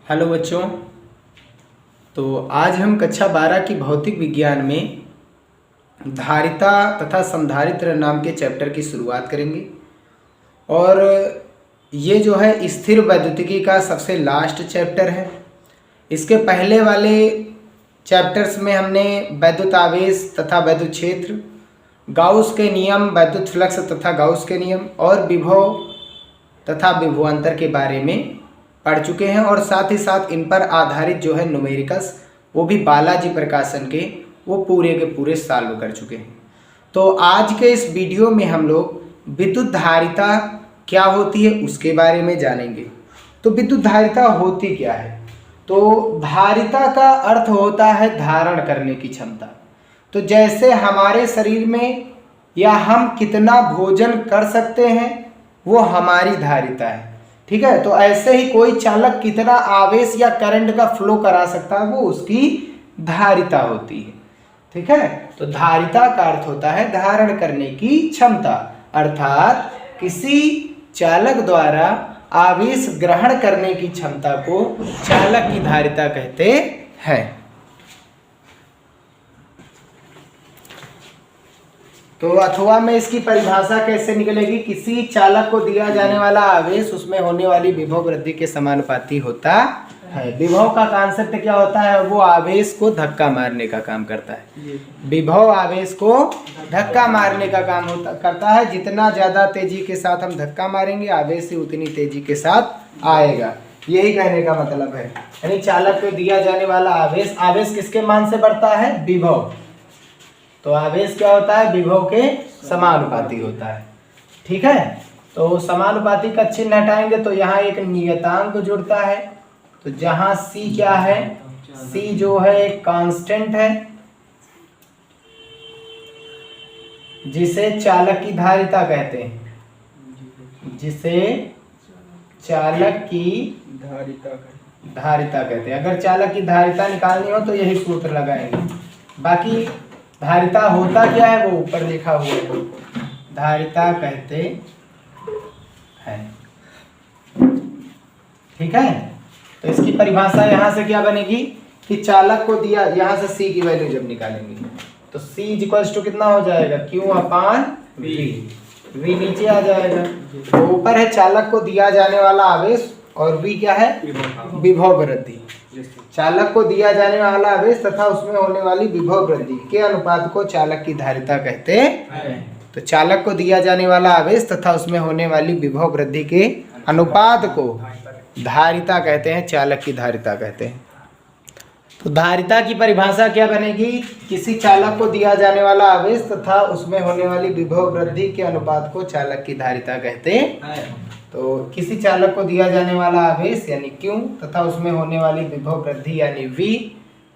Hello बच्चों। तो आज हम कक्षा 12 की भौतिक विज्ञान में धारिता तथा संधारित्र नाम के चैप्टर की शुरुआत करेंगे। और ये जो है स्थिर वैद्युतिकी का सबसे लास्ट चैप्टर है। इसके पहले वाले चैप्टर्स में हमने वैद्युत आवेश तथा वैद्युत क्षेत्र, गाउस के नियम, वैद्युत फ्लक्स तथा गाउस के नियम और विभव तथा विभवांतर के बारे में पढ़ चुके हैं। और साथ ही साथ इन पर आधारित जो है न्यूमेरिकल्स, वो भी बालाजी प्रकाशन के, वो पूरे के पूरे सॉल्व कर चुके हैं। तो आज के इस वीडियो में हम लोग विद्युत धारिता क्या होती है उसके बारे में जानेंगे। तो विद्युत धारिता होती क्या है? तो धारिता का अर्थ होता है धारण करने की क्षमता। तो जैसे हमारे शरीर में या हम कितना भोजन कर सकते हैं वो हमारी धारिता है, ठीक है। तो ऐसे ही कोई चालक कितना आवेश या करंट का फ्लो करा सकता है वो उसकी धारिता होती है, ठीक है। तो धारिता का अर्थ होता है धारण करने की क्षमता, अर्थात किसी चालक द्वारा आवेश ग्रहण करने की क्षमता को चालक की धारिता कहते हैं। तो अथवा में इसकी परिभाषा कैसे निकलेगी? किसी चालक को दिया जाने वाला आवेश उसमें होने वाली विभव वृद्धि के समानुपाती होता है। विभव का कांसेप्ट क्या होता है? वो आवेश को धक्का मारने का काम करता है। विभव आवेश को धक्का मारने का काम करता है। जितना ज्यादा तेजी के साथ हम धक्का मारेंगे आवेश से उतनी तेजी के साथ आएगा, यही कहने का मतलब है। यानी चालक को दिया जाने वाला आवेश, आवेश किसके मान से बढ़ता है? विभव। तो आवेश क्या होता है? विभव के समानुपाती होता है, ठीक है। तो समानुपाती का चिन्ह हटाएंगे तो यहाँ एक नियतांक जुड़ता है। तो जहां C क्या है? C जो है एक कांस्टेंट है जिसे चालक की धारिता कहते हैं, जिसे चालक की धारिता कहते हैं। अगर चालक की धारिता निकालनी हो तो यही सूत्र लगाएंगे। बाकी धारिता होता क्या है वो ऊपर लिखा हुआ है, धारिता कहते हैं, ठीक है। तो इसकी परिभाषा यहाँ से क्या बनेगी कि चालक को दिया, यहाँ से C की वैल्यू जब निकालेंगे तो C इक्वल्स टू कितना हो जाएगा? Q अपान V। V नीचे आ जाएगा। तो ऊपर है चालक को दिया जाने वाला आवेश और V क्या है? विभव वृद्धि। चालक को दिया जाने वाला आवेश तथा उसमें होने वाली विभव वृद्धि के अनुपात को चालक की धारिता कहते हैं। तो चालक को दिया जाने वाला आवेश तथा उसमें होने वाली विभव वृद्धि के अनुपात को धारिता कहते हैं, चालक की धारिता कहते हैं। तो धारिता की परिभाषा क्या बनेगी? किसी चालक को दिया जाने वाला आवेश तथा उसमें होने वाली विभव वृद्धि के अनुपात को चालक की धारिता कहते हैं। तो किसी चालक को दिया जाने वाला आवेश यानी Q तथा उसमें होने वाली विभव वृद्धि यानी V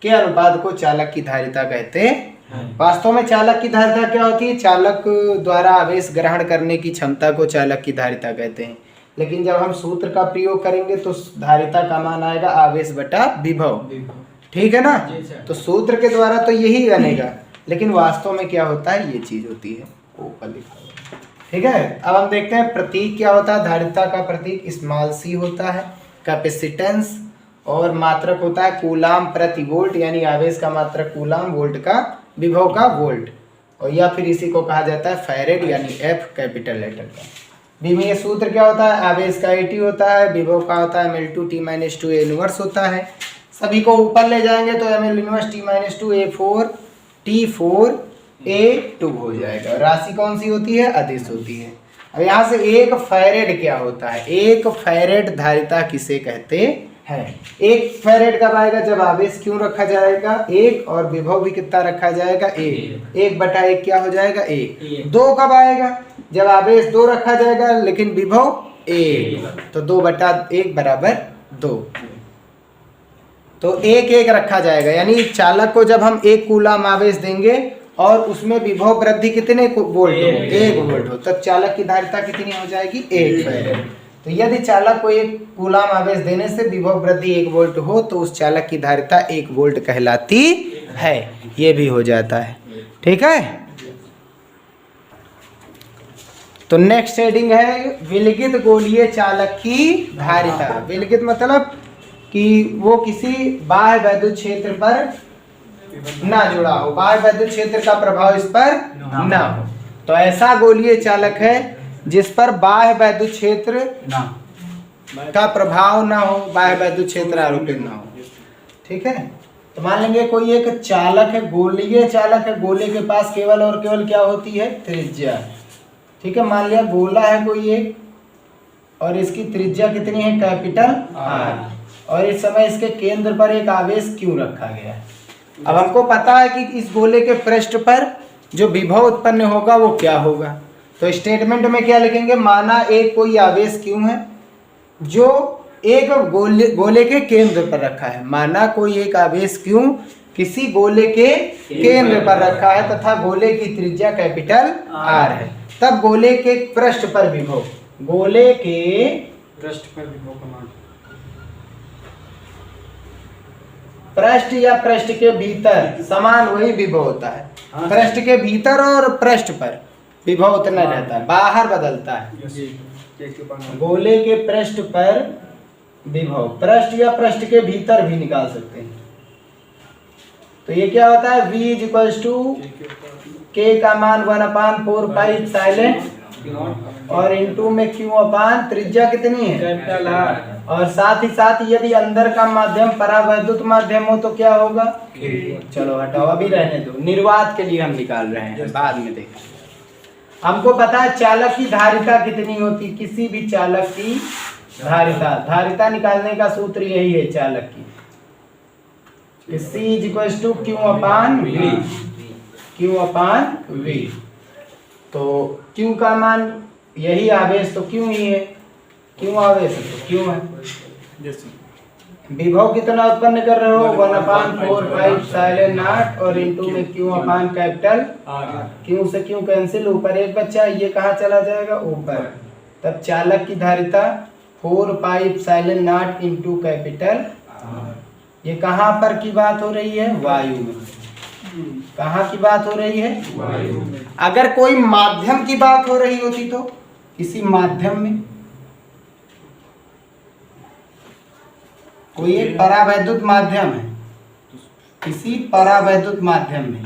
के अनुपात को चालक की धारिता कहते हैं। वास्तव में चालक की धारिता क्या होती है? चालक द्वारा आवेश ग्रहण करने की क्षमता को चालक की धारिता कहते हैं। लेकिन जब हम सूत्र का प्रयोग करेंगे तो धारिता का मान आएगा आवेश बटा विभव, ठीक है ना। तो सूत्र के द्वारा तो यही बनेगा, लेकिन वास्तव में क्या होता है ये चीज होती है ऊपर लिखा हुआ, ठीक है। अब हम देखते हैं प्रतीक क्या होता है। धारिता का प्रतीक स्मॉल c होता है, कैपेसिटेंस और मात्रक होता है कूलाम प्रति वोल्ट, यानी आवेश का मात्रक कूलाम, वोल्ट का विभव का वोल्ट, और या फिर इसी को कहा जाता है फैरेड यानी F कैपिटल लेटर का। बी में ये सूत्र क्या होता है? आवेश का AT होता है, विभव का होता है mL2T-2 A इनवर्स होता है। सभी को ऊपर ले जाएंगे तो mL inverse T-2 A4 T4 A2 हो जाएगा। राशि कौन सी होती है? अदिश होती है। अब यहाँ से एक फैरेड क्या होता है? एक फैरेड धारिता किसे कहते हैं? एक फैरेड कब आएगा? जब आवेश क्यों रखा जाएगा? 1 और विभव भी कितना रखा जाएगा? 1। 1/1 क्या हो जाएगा? 1। 2 कब आएगा? जब आवेश 2 रखा जाएगा लेकिन विभव 1, तो 2/1 बराबर 2। तो 1 रखा जाएगा, यानी चालक को जब हम 1 कूलाम आवेश देंगे और उसमें विभव वृद्धि कितने वोल्ट हो? 1 वोल्ट हो, तब चालक की धारिता कितनी हो जाएगी? 1 फैरेड। तो यदि चालक को 1 कूलाम आवेश देने से विभव वृद्धि 1 वोल्ट हो तो उस चालक की धारिता 1 वोल्ट कहलाती है। ये भी हो जाता है, ठीक है। तो नेक्स्ट हेडिंग है विलगित गोलीय चालक की धारिता। विलगित मतलब कि वो किसी बाह्य वैद्युत क्षेत्र पर ना जुड़ा हो, बाह्य वैद्युत क्षेत्र का प्रभाव इस पर ना हो। तो ऐसा गोलीय चालक है जिस पर बाह्य वैद्युत क्षेत्र का प्रभाव ना हो, बाह्य वैद्युत क्षेत्र आरोपित ना हो। ठीक है, तो मान लेंगे कोई एक चालक है, गोलीय चालक है, गोले के पास केवल और केवल क्या होती है, त्रिज्या। ठीक है, मान लिया गोला है कोई एक और इसकी त्रिज्या कितनी है, कैपिटल आर, और इस समय इसके केंद्र पर एक आवेश क्यू रखा गया है। अब हमको पता है कि इस गोले के पृष्ठ पर जो विभव उत्पन्न होगा वो क्या होगा। तो स्टेटमेंट में क्या लिखेंगे, माना एक कोई आवेश क्यू है जो एक गोले के केंद्र पर रखा है। माना कोई एक आवेश क्यू किसी गोले के केंद्र पर रखा है तथा गोले की त्रिज्या कैपिटल आर है। तब गोले के पृष्ठ पर विभव, गोले के पृष्ठ पर विभव का मान, पृष्ठ या पृष्ठ के भीतर समान वही विभव होता है। पृष्ठ के भीतर और पृष्ठ पर विभव उतना रहता है, बाहर बदलता है। गोले के पृष्ठ पर विभव, पृष्ठ या पृष्ठ के भीतर भी निकाल सकते हैं। तो ये क्या होता है, V = K का मान 1/4 पाई एप्सिलॉन और इनटू में Q/ त्रिज्या कितनी है, कैपिटल R। और साथ ही साथ यदि अंदर का माध्यम परावैद्युत माध्यम हो तो क्या होगा, चलो हटाओ अभी रहने दो, निर्वात के लिए हम निकाल रहे हैं, बाद में देखें। हमको पता है चालक की धारिता कितनी होती, किसी भी चालक की धारिता, धारिता निकालने का सूत्र यही है चालक की, C = Q/V। तो Q का मान यही आवेश तो Q ही है, Q आवेश है तो Q है। विभव कितना उत्पन्न कर रहे हो, 1/4 पाई एप्सिलॉन और इनटू में Q/ कैपिटल Q से Q कैंसिल, ऊपर एक बच्चा, ये कहाँ चला जाएगा, ऊपर। तब चालक की धारिता 4 पाई एप्सिलॉन इनटू कैपिटल, ये कहाँ पर की बात हो रही है, वायु में। कहाँ की बात हो रही है, वायु में। अगर कोई माध्यम की बात हो रही होती तो किसी माध्यम में, कोई एक परावैद्युत माध्यम है, किसी परावैद्युत माध्यम में,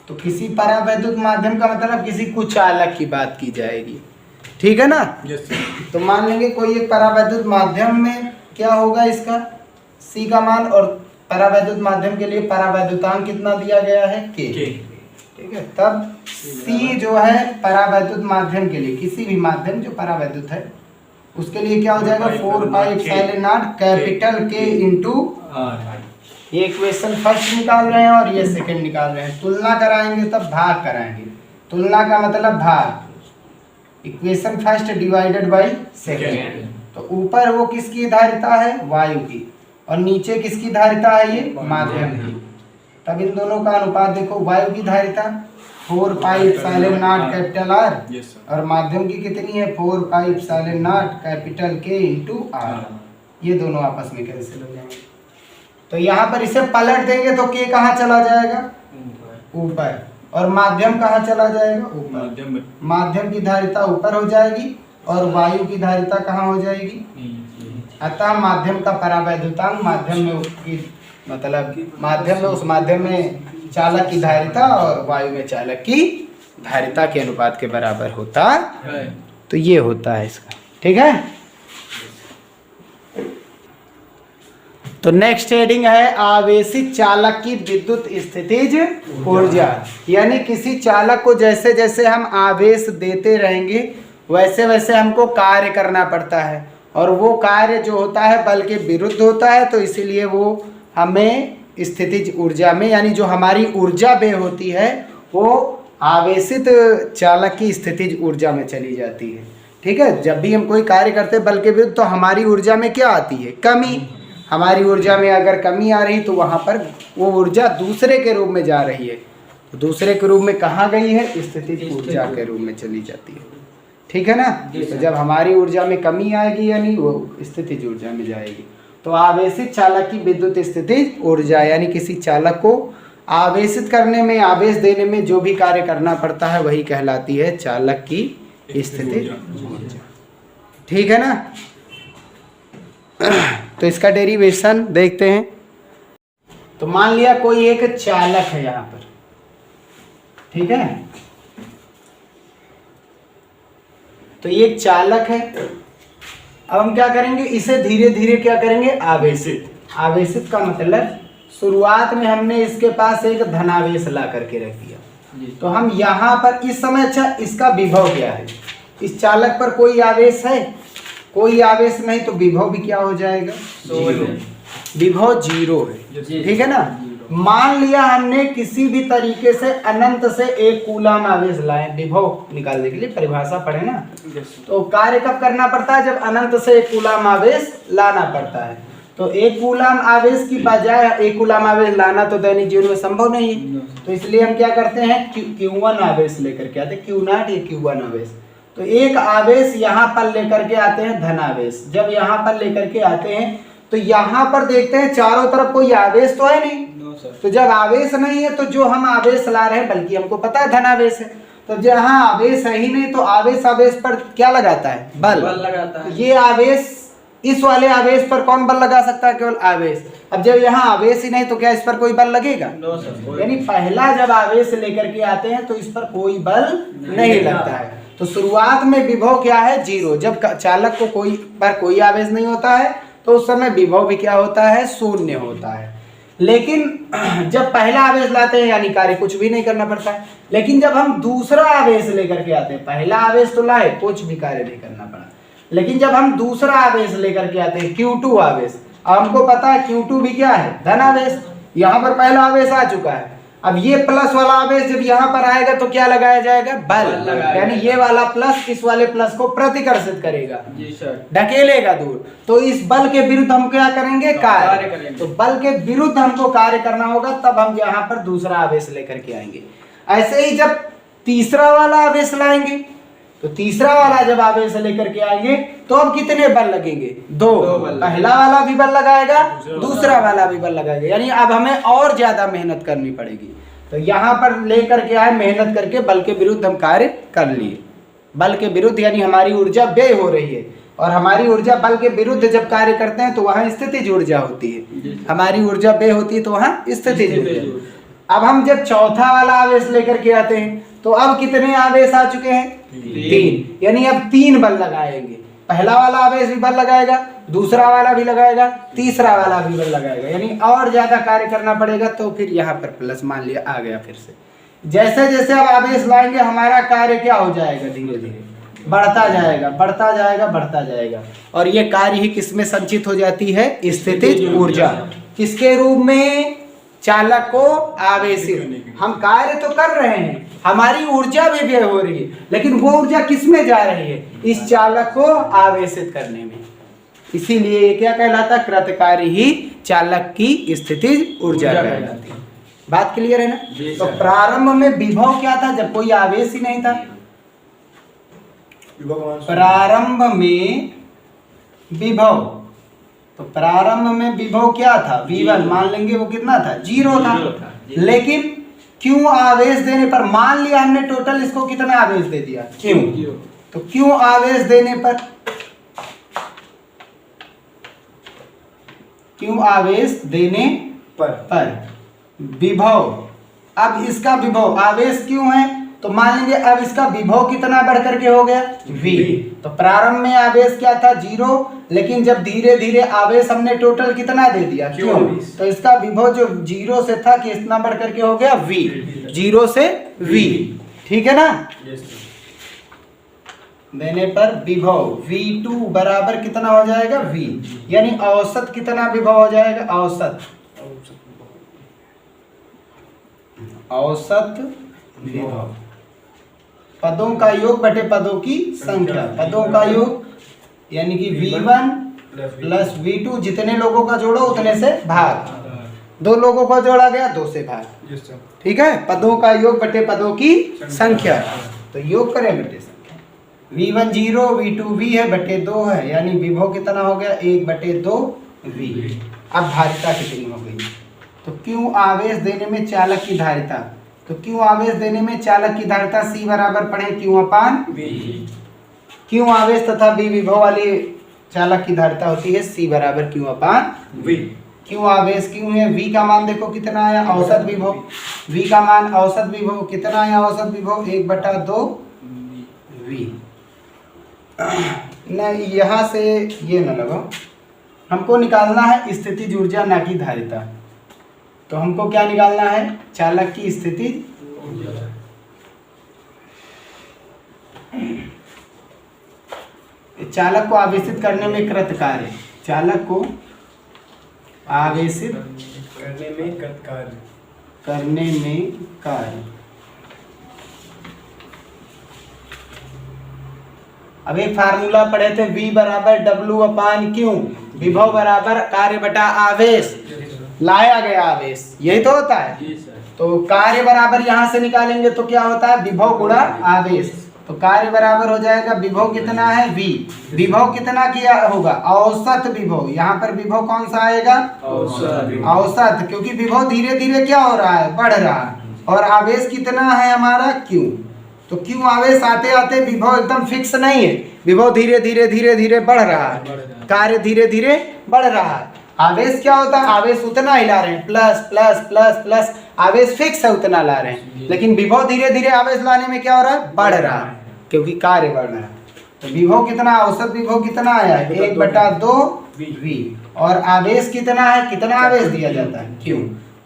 तो किसी परावैद्युत माध्यम का मतलब किसी कुचालक की बात की जाएगी। ठीक है ना, तो मान लेंगे कोई एक परावैद्युत माध्यम में क्या होगा, इसका C का मान, और परावैद्युत माध्यम के लिए परावैद्युतांक कितना दिया गया है, K। ठीक है, तब C जो है परावैद्युत माध्यम के लिए, किसी भी माध्यम जो परावैद्युत है उसके लिए क्या हो जाएगा, 4 pi epsilon capital K into R। ये इक्वेशन फर्स्ट निकाल रहे हैं और ये सेकंड निकाल रहे हैं। तुलना कराएंगे तब भाग कराएंगे, तुलना का मतलब भाग, equation first divided by second. तो ऊपर वो किसकी धारिता है, वायु की, और नीचे किसकी धारिता है, ये माध्यम की। तब इन दोनों का अनुपात देखो, वायु की धारिता 4 पाई एप्सिलॉन कैपिटल R और माध्यम की कितनी है, 4 pi epsilon capital K into R। ये दोनों आपस में कैंसिल हो जाएंगे। तो यहाँ पर इसे पलट देंगे तो K कहाँ चला जाएगा, ऊपर, और माध्यम कहाँ चला जाएगा, ऊपर। माध्यम की धारिता ऊपर हो जाएगी और वायु की धारिता कहाँ हो जाएगी, अतः माध्यम का परावैद्युतांक माध्यम में उसकी, मतलब माध्यम में, उस माध्यम में चालक की धारिता और वायु में चालक की धारिता के अनुपात के बराबर होता है। तो ये होता है इसका। ठीक है, तो नेक्स्ट हेडिंग है आवेशित चालक की विद्युत स्थितिज ऊर्जा। यानी किसी चालक को जैसे जैसे हम आवेश देते रहेंगे वैसे वैसे हमको कार्य करना पड़ता है, और वो कार्य जो होता है बल के विरुद्ध होता है, तो इसीलिए वो हमें स्थितिज ऊर्जा में, यानी जो हमारी ऊर्जा व्यय होती है वो आवेशित चालक की स्थितिज ऊर्जा में चली जाती है। ठीक है, जब भी हम कोई कार्य करते हैं बल के विरुद्ध तो हमारी ऊर्जा में क्या आती है, कमी। हमारी ऊर्जा में अगर कमी आ रही तो वहाँ पर वो ऊर्जा दूसरे के रूप में जा रही है, तो दूसरे के रूप में कहाँ गई है, स्थितिज ऊर्जा के रूप में चली जाती है। ठीक है ना, तो जब हमारी ऊर्जा में कमी आएगी यानी वो स्थितिज ऊर्जा में जाएगी। तो आवेशित चालक की विद्युत स्थितिज ऊर्जा, यानी किसी चालक को आवेशित करने में, आवेश देने में जो भी कार्य करना पड़ता है वही कहलाती है चालक की स्थितिज ऊर्जा। ठीक है ना, तो तो इसका डेरिवेशन देखते हैं। तो मान लिया कोई एक चालक है यहाँ पर, ठीक है, तो ये एक चालक है। अब हम क्या करेंगे, इसे धीरे धीरे क्या करेंगे, आवेशित। आवेशित का मतलब शुरुआत में हमने इसके पास एक धनावेश ला करके रख दिया, तो हम यहाँ पर इस समय, अच्छा इसका विभव क्या है, इस चालक पर कोई आवेश है, कोई आवेश नहीं, तो विभव भी क्या हो जाएगा, जीरो। विभव जीरो है, ठीक है ना। मान लिया हमने किसी भी तरीके से अनंत से एक कूलाम आवेश लाए, विभव निकालने के लिए परिभाषा पढ़े ना, तो कार्य कब करना पड़ता है, जब अनंत से एक कूलाम आवेश लाना पड़ता है। तो एक कूलाम आवेश की बजाय एक कूलाम आवेश लाना तो दैनिक जीवन में संभव नहीं है, तो इसलिए हम क्या करते हैं, Q1 आवेश लेकर के आते हैं, Q0 या Q1 आवेश। तो एक आवेश यहाँ पर लेकर के आते हैं धनावेश। जब यहाँ पर लेकर के आते हैं तो यहाँ पर देखते हैं चारों तरफ कोई आवेश तो है नहीं, तो जब आवेश नहीं है तो जो हम आवेश ला रहे हैं, बल्कि हमको पता है धनावेश है, तो जहाँ आवेश है ही नहीं तो आवेश आवेश पर क्या लगाता है, बल लगाता है। ये आवेश, इस वाले आवेश पर कौन बल लगा सकता है, केवल आवेश। अब जब यहाँ आवेश ही नहीं तो क्या इस पर कोई बल लगेगा, यानी पहला जब आवेश लेकर के आते हैं तो इस पर कोई बल नहीं लगता है। तो शुरुआत में विभव क्या है, जीरो। जब चालक को कोई आवेश नहीं होता है तो उस समय विभव भी क्या होता है, शून्य होता है। लेकिन जब पहला आवेश लाते हैं यानी कार्य कुछ भी नहीं करना पड़ता है। लेकिन जब हम दूसरा आवेश लेकर के आते हैं, पहला आवेश तो लाए, कुछ भी कार्य नहीं करना पड़ा, लेकिन जब हम दूसरा आवेश लेकर के आते हैं Q2 आवेश, हमको पता है Q2 भी क्या है, धनावेश। यहाँ पर पहला आवेश आ चुका है, अब ये प्लस वाला आवेश जब यहाँ पर आएगा तो क्या लगाया जाएगा, बल। यानी ये वाला प्लस इस वाले प्लस को प्रतिकर्षित करेगा, ढकेलेगा दूर। तो इस बल के विरुद्ध हम क्या करेंगे, कार्य करेंगे। तो बल के विरुद्ध हमको कार्य करना होगा, तब हम यहाँ पर दूसरा आवेश लेकर के आएंगे। ऐसे ही जब तीसरा वाला आवेश लाएंगे, तो तीसरा वाला जब आवेश लेकर के आएंगे तो अब कितने बल लगेंगे, दो बल। पहला वाला भी बल लगाएगा, दूसरा वाला भी बल लगाएगा, यानी अब हमें और ज्यादा मेहनत करनी पड़ेगी। तो यहाँ पर लेकर के आए, मेहनत करके बल के विरुद्ध हम कार्य कर लिए। बल के विरुद्ध यानी हमारी ऊर्जा व्यय हो रही है, और हमारी ऊर्जा बल के विरुद्ध जब कार्य करते हैं तो वहाँ स्थितिज ऊर्जा होती है। हमारी ऊर्जा व्यय होती है तो वहाँ स्थितिज ऊर्जा। अब हम जब चौथा वाला आवेश लेकर के आते हैं तो अब कितने आवेश आ चुके हैं, तीन। यानी अब तीन बल लगाएंगे, पहला वाला आवेश भी बल लगाएगा, दूसरा वाला भी लगाएगा, तीसरा वाला भी बल लगाएगा, यानी और ज्यादा कार्य करना पड़ेगा। तो फिर यहाँ पर प्लस मान लिया आ गया। फिर से जैसे जैसे अब आवेश लाएंगे हमारा कार्य क्या हो जाएगा, धीरे धीरे बढ़ता जाएगा, बढ़ता जाएगा, बढ़ता जाएगा। और ये कार्य ही किसमें संचित हो जाती है, स्थितिज ऊर्जा। किसके रूप में, चालक को आवेशित। हम कार्य तो कर रहे हैं, हमारी ऊर्जा भी व्यय हो रही है, लेकिन वो ऊर्जा किसमें जा रही है, इस चालक को आवेशित करने में। इसीलिए ये क्या कहलाता, कृतकारी ही चालक की स्थितिज ऊर्जा कहलाती है। बात क्लियर है ना। तो प्रारंभ में विभव क्या था, जब कोई आवेश ही नहीं था। प्रारंभ में विभव, तो प्रारंभ में विभव क्या था, V1 मान लेंगे, वो कितना था, जीरो था। लेकिन क्यों आवेश देने पर, मान लिया हमने टोटल इसको कितना आवेश दे दिया, क्यों, तो क्यों आवेश देने पर, क्यों आवेश देने पर विभव, अब इसका विभव, आवेश क्यों है तो मान लेंगे अब इसका विभव कितना बढ़ करके हो गया, V। तो प्रारंभ में आवेश क्या था, जीरो, लेकिन जब धीरे धीरे आवेश हमने टोटल कितना दे दिया, क्यों, तो इसका विभव जो जीरो से था कितना बढ़ करके हो गया, V। जीरो से V, ठीक है ना। देने पर विभव V2 बराबर कितना हो जाएगा, V। यानी औसत कितना विभव हो जाएगा, औसत विभव, पदों का योग बटे पदों की संख्या, पदों का योग यानी कि V1 प्लस V2, जितने लोगों का जोड़ो उतने से भाग, दो लोगों को जोड़ा गया, दो से भाग, ठीक है। पदों का योग बटे पदों की संख्या, तो योग करें बटे संख्या। V1 0, V2 V है, बटे 2 है, यानी विभव कितना हो गया, 1 बटे 2 V। अब धारिता कितनी हो गई, तो क्यों आवेश देने में चालक की धारिता, तो क्यों आवेश देने में चालक की धारिता C बराबर पढ़े Q/V। क्यों आवेश तथा V विभव वाली चालक की धारिता होती है C बराबर Q अपान V। क्यों आवेश क्यों है। V का मान देखो कितना आया, औसत विभव। V का मान औसत विभव कितना आया, औसत विभव 1/2 V। नहीं यहाँ से ये न लगाओ, हमको निकालना है स्थितिज ऊर्जा ना कि धारिता। तो हमको क्या निकालना है, चालक की स्थितिज चालक को आवेशित करने में कृत कार्य, चालक को आवेशित करने में कृत कार्य, करने में कार्य। अब एक फार्मूला पढ़े थे, V बराबर W अपान Q, विभव बराबर कार्य बटा आवेश, लाया गया आवेश, यही तो होता है। जी सर। तो कार्य बराबर यहाँ से निकालेंगे तो क्या होता है, विभव गुणा आवेश। तो कार्य बराबर हो जाएगा विभव कितना है V, विभव कितना किया होगा, औसत विभव। यहाँ पर विभव कौन सा आएगा, औसत, क्योंकि विभव धीरे धीरे क्या हो रहा है, बढ़ रहा है। और आवेश कितना है हमारा Q, तो Q आवेश आते आते विभव एकदम फिक्स नहीं है, विभव धीरे धीरे धीरे धीरे बढ़ रहा है, कार्य धीरे धीरे बढ़ रहा है। आवेश क्या होता है, आवेश उतना ही ला रहे हैं, प्लस प्लस प्लस प्लस, आवेश फिक्स है उतना ला रहे हैं, लेकिन विभव धीरे धीरे आवेश लाने में क्या हो रहा है, बढ़ रहा है, क्योंकि कार्य बढ़ रहा है। तो विभव कितना, औसत विभव कितना आया है, 1/2 V। और आवेश कितना है, कितना आवेश दिया जाता है, Q।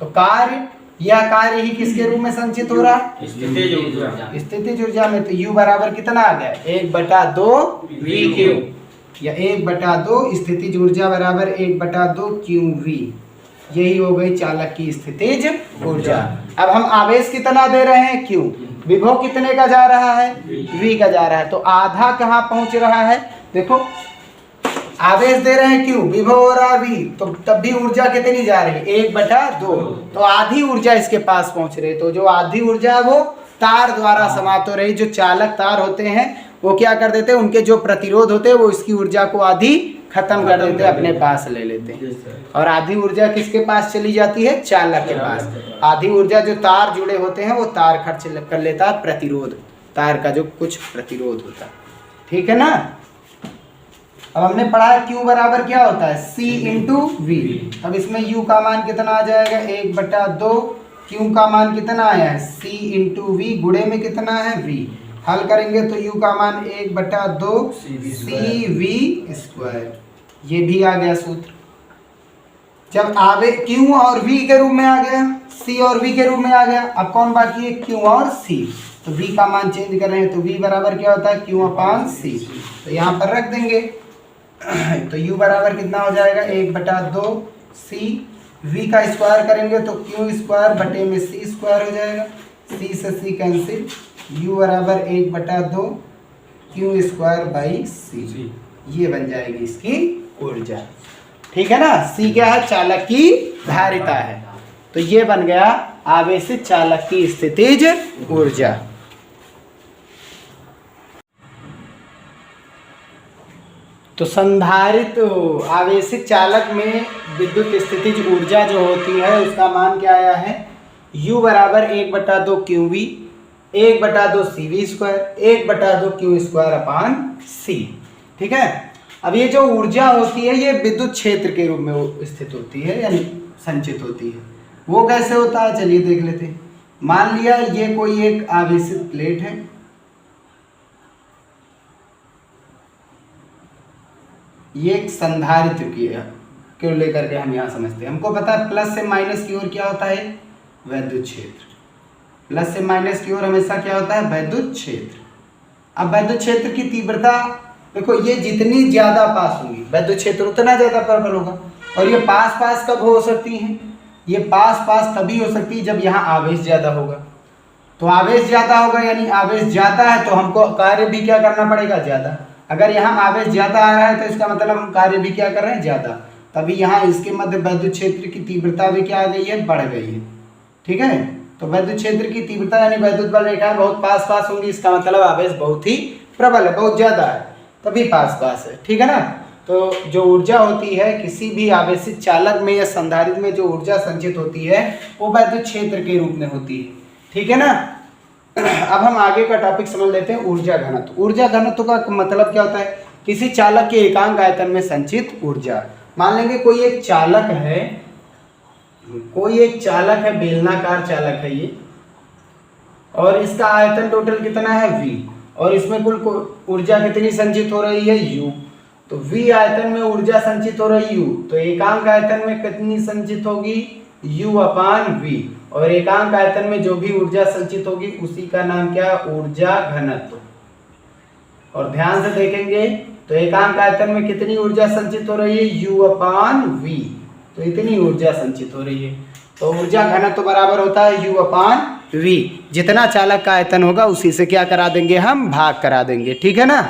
तो कार्य, यह कार्य ही किसके रूप में संचित हो रहा है, स्थितिज ऊर्जा। स्थितिज ऊर्जा में। तो U बराबर कितना आ गया, 1/2 VQ, या 1/2 स्थितिज ऊर्जा बराबर 1/2 QV। यही हो गई चालक की स्थितिज ऊर्जा। अब हम आवेश कितना दे रहे हैं, Q, विभव कितने का जा रहा है, V का जा रहा है। तो आधा कहाँ पहुंच रहा है, देखो आवेश दे रहे हैं Q, विभव हो रहा है V, तो तब भी ऊर्जा कितनी जा रही है, 1/2। तो आधी ऊर्जा इसके पास पहुंच रही है। तो जो आधी ऊर्जा है वो तार द्वारा समाप्त हो रही। जो चालक तार होते हैं वो क्या कर देते हैं, उनके जो प्रतिरोध होते हैं वो इसकी ऊर्जा को आधी खत्म कर देते हैं, अपने पास ले लेते हैं। और आधी ऊर्जा किसके पास चली जाती है, चालक के पास। आधी ऊर्जा जो तार जुड़े होते हैं वो तार खर्च कर लेता है, प्रतिरोध, तार का जो कुछ प्रतिरोध होता है, ठीक है ना। अब हमने पढ़ा है Q बराबर क्या होता है, C इंटू V। अब इसमें U का मान कितना आ जाएगा, 1/2, Q का मान कितना आया है, C इंटू V, गुणे में कितना है V। हल करेंगे तो U का मान 1/2 CV², ये भी आ गया सूत्र। जब आवे Q और V के रूप में आ गया, C और V के रूप में आ गया, अब कौन बाकी है, Q और C। तो V का मान चेंज कर रहे हैं, तो V बराबर क्या होता है, Q अपान C। तो यहाँ पर रख देंगे। तो U बराबर कितना हो जाएगा, 1/2 C, V का स्क्वायर करेंगे तो Q² बटे में C² हो जाएगा, C से C कैंसिल, U बराबर 1/2 Q²/C। ये बन जाएगी इसकी ऊर्जा, ठीक है ना। C क्या है, चालक की धारिता है। तो ये बन गया आवेशित चालक की स्थितिज ऊर्जा। तो संधारित आवेशित चालक में विद्युत स्थितिज ऊर्जा जो होती है उसका मान क्या आया है, U बराबर 1/2 QV, 1/2 CV², 1/2 Q²/C, ठीक है। अब ये जो ऊर्जा होती है ये विद्युत क्षेत्र के रूप में स्थित होती है, यानी संचित होती है। वो कैसे होता है, चलिए देख लेते हैं। मान लिया ये कोई एक आवेशित प्लेट है, ये एक संधारित्र क्यों लेकर के हम यहाँ समझते हैं। हमको पता है प्लस से माइनस की ओर क्या होता है, वैद्युत क्षेत्र। प्लस से माइनस की ओर हमेशा क्या होता है, वैद्युत क्षेत्र। अब वैद्युत क्षेत्र की तीव्रता देखो, ये जितनी ज्यादा पास होगी वैद्युत क्षेत्र उतना ज्यादा प्रबल होगा। और ये पास पास कब हो सकती हैं, ये पास पास तभी हो सकती है जब यहाँ आवेश ज्यादा होगा। तो आवेश ज्यादा होगा यानी आवेश ज्यादा है तो हमको कार्य भी क्या करना पड़ेगा, ज्यादा। अगर यहाँ आवेश ज्यादा आ रहा है तो इसका मतलब हम कार्य भी क्या कर रहे हैं, ज्यादा। तभी यहाँ इसके मध्य वैद्युत क्षेत्र की तीव्रता भी क्या आ गई है, बढ़ गई है, ठीक है। तो वैद्युत क्षेत्र की तीव्रता यानी वैद्युत बल रेखाएं बहुत पास पास होंगी, इसका मतलब आवेश बहुत ही प्रबल है, बहुत ज्यादा है, तभी पास पास है, ठीक है ना। तो जो ऊर्जा होती है किसी भी आवेशित चालक में या संधारित्र में, जो ऊर्जा संचित होती है वो वैद्युत क्षेत्र के रूप में होती है, ठीक है ना। अब हम आगे का टॉपिक समझ लेते हैं, ऊर्जा घनत्व। ऊर्जा घनत्व का मतलब क्या होता है किसी चालक के एकांक आयतन में संचित ऊर्जा। मान लेंगे कोई एक चालक है, बेलनाकार चालक है ये, और इसका आयतन टोटल कितना है v, और इसमें कुल ऊर्जा कितनी संचित हो रही है u। तो v आयतन में ऊर्जा संचित हो रही u, तो एकांक आयतन में कितनी संचित होगी u/v, और एकांक आयतन में जो भी ऊर्जा संचित होगी उसी का नाम क्या है, ऊर्जा घनत्व। और ध्यान से देखेंगे तो एकांक आयतन में कितनी ऊर्जा संचित हो रही है u/v, तो इतनी ऊर्जा संचित हो रही है। तो ऊर्जा घनत्व बराबर होता है u/v। जितना चालक का आयतन होगा उसी से क्या करा देंगे हम, भाग करा देंगे। ठीक है ना।